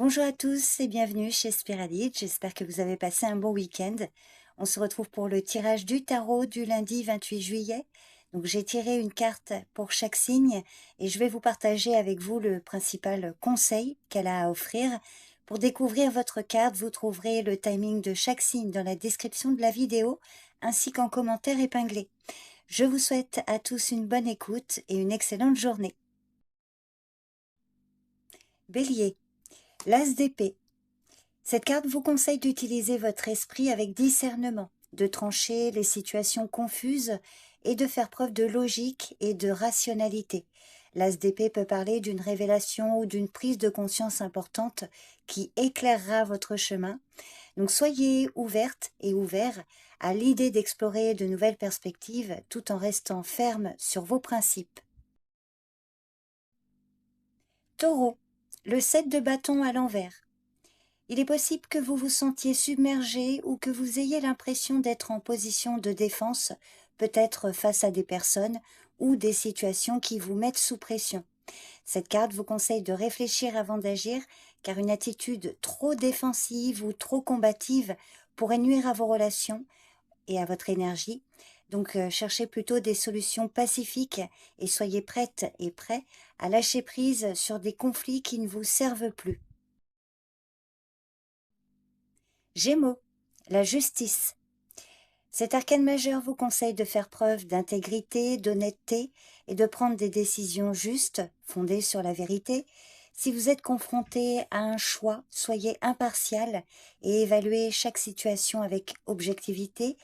Bonjour à tous et bienvenue chez Spiradit, j'espère que vous avez passé un bon week-end. On se retrouve pour le tirage du tarot du lundi 28 juillet. Donc j'ai tiré une carte pour chaque signe et je vais vous partager avec vous le principal conseil qu'elle a à offrir. Pour découvrir votre carte, vous trouverez le timing de chaque signe dans la description de la vidéo ainsi qu'en commentaire épinglé. Je vous souhaite à tous une bonne écoute et une excellente journée. Bélier, l'As d'épée. Cette carte vous conseille d'utiliser votre esprit avec discernement, de trancher les situations confuses et de faire preuve de logique et de rationalité. L'As d'épée peut parler d'une révélation ou d'une prise de conscience importante qui éclairera votre chemin. Donc soyez ouverte et ouvert à l'idée d'explorer de nouvelles perspectives tout en restant ferme sur vos principes. Taureau, le 7 de bâton à l'envers. Il est possible que vous vous sentiez submergé ou que vous ayez l'impression d'être en position de défense, peut-être face à des personnes ou des situations qui vous mettent sous pression. Cette carte vous conseille de réfléchir avant d'agir, car une attitude trop défensive ou trop combative pourrait nuire à vos relations et à votre énergie. Donc cherchez plutôt des solutions pacifiques et soyez prête et prêt à lâcher prise sur des conflits qui ne vous servent plus. Gémeaux, la justice. Cet arcane majeur vous conseille de faire preuve d'intégrité, d'honnêteté et de prendre des décisions justes, fondées sur la vérité. Si vous êtes confronté à un choix, soyez impartial et évaluez chaque situation avec objectivité.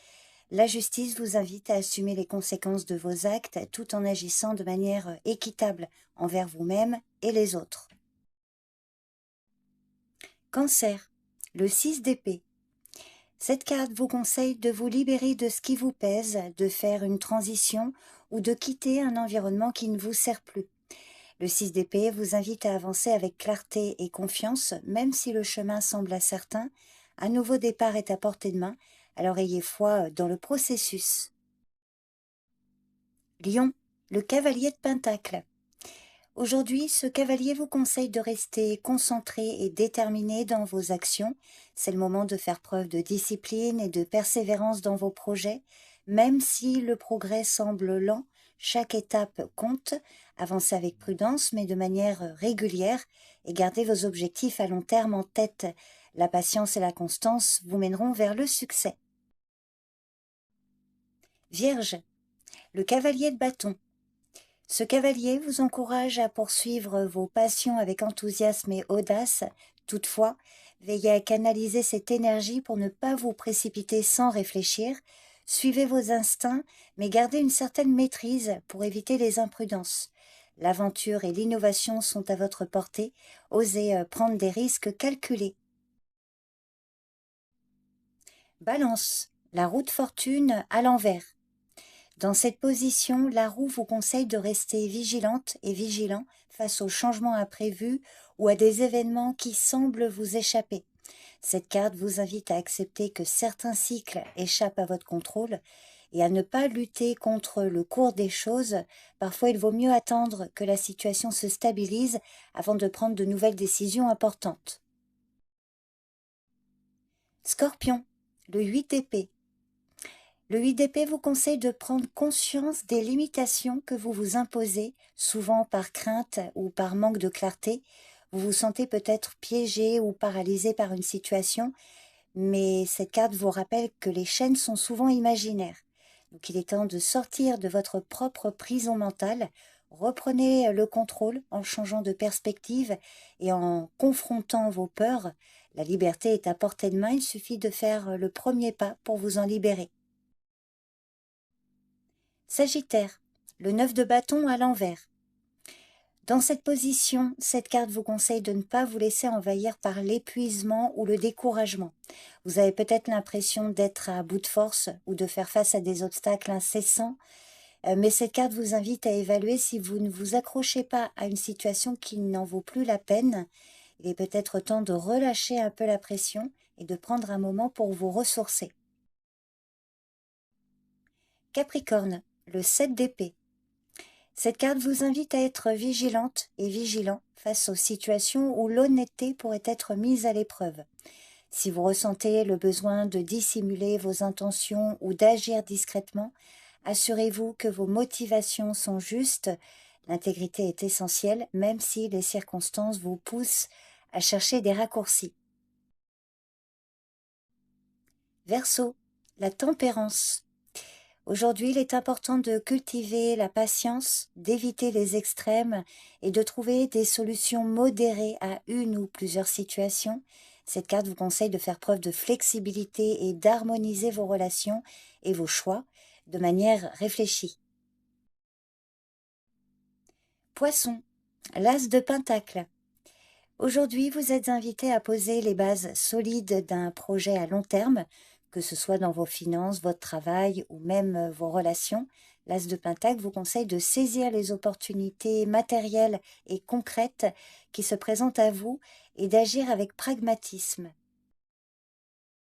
La justice vous invite à assumer les conséquences de vos actes tout en agissant de manière équitable envers vous-même et les autres. Cancer, le 6 d'épée. Cette carte vous conseille de vous libérer de ce qui vous pèse, de faire une transition ou de quitter un environnement qui ne vous sert plus. Le 6 d'épée vous invite à avancer avec clarté et confiance, même si le chemin semble incertain. Un nouveau départ est à portée de main, alors ayez foi dans le processus. Lion, le cavalier de Pentacle. Aujourd'hui, ce cavalier vous conseille de rester concentré et déterminé dans vos actions. C'est le moment de faire preuve de discipline et de persévérance dans vos projets. Même si le progrès semble lent, chaque étape compte. Avancez avec prudence, mais de manière régulière, et gardez vos objectifs à long terme en tête. La patience et la constance vous mèneront vers le succès. Vierge, le cavalier de bâton. Ce cavalier vous encourage à poursuivre vos passions avec enthousiasme et audace. Toutefois, veillez à canaliser cette énergie pour ne pas vous précipiter sans réfléchir. Suivez vos instincts, mais gardez une certaine maîtrise pour éviter les imprudences. L'aventure et l'innovation sont à votre portée. Osez prendre des risques calculés. Balance, la roue de fortune à l'envers. Dans cette position, la roue vous conseille de rester vigilante et vigilant face aux changements imprévus ou à des événements qui semblent vous échapper. Cette carte vous invite à accepter que certains cycles échappent à votre contrôle et à ne pas lutter contre le cours des choses. Parfois, il vaut mieux attendre que la situation se stabilise avant de prendre de nouvelles décisions importantes. Scorpion, le 8 d'épée. Le 8 d'épée vous conseille de prendre conscience des limitations que vous vous imposez, souvent par crainte ou par manque de clarté. Vous vous sentez peut-être piégé ou paralysé par une situation, mais cette carte vous rappelle que les chaînes sont souvent imaginaires. Donc il est temps de sortir de votre propre prison mentale. Reprenez le contrôle en changeant de perspective et en confrontant vos peurs. La liberté est à portée de main, il suffit de faire le premier pas pour vous en libérer. Sagittaire, le 9 de bâton à l'envers. Dans cette position, cette carte vous conseille de ne pas vous laisser envahir par l'épuisement ou le découragement. Vous avez peut-être l'impression d'être à bout de force ou de faire face à des obstacles incessants, mais cette carte vous invite à évaluer si vous ne vous accrochez pas à une situation qui n'en vaut plus la peine. Il est peut-être temps de relâcher un peu la pression et de prendre un moment pour vous ressourcer. Capricorne, le 7 d'épée. Cette carte vous invite à être vigilante et vigilant face aux situations où l'honnêteté pourrait être mise à l'épreuve. Si vous ressentez le besoin de dissimuler vos intentions ou d'agir discrètement, assurez-vous que vos motivations sont justes. L'intégrité est essentielle, même si les circonstances vous poussent à chercher des raccourcis. Verseau, la tempérance. Aujourd'hui, il est important de cultiver la patience, d'éviter les extrêmes et de trouver des solutions modérées à une ou plusieurs situations. Cette carte vous conseille de faire preuve de flexibilité et d'harmoniser vos relations et vos choix de manière réfléchie. Poisson, l'as de Pentacle. Aujourd'hui, vous êtes invité à poser les bases solides d'un projet à long terme, que ce soit dans vos finances, votre travail ou même vos relations. L'as de Pentacle vous conseille de saisir les opportunités matérielles et concrètes qui se présentent à vous et d'agir avec pragmatisme.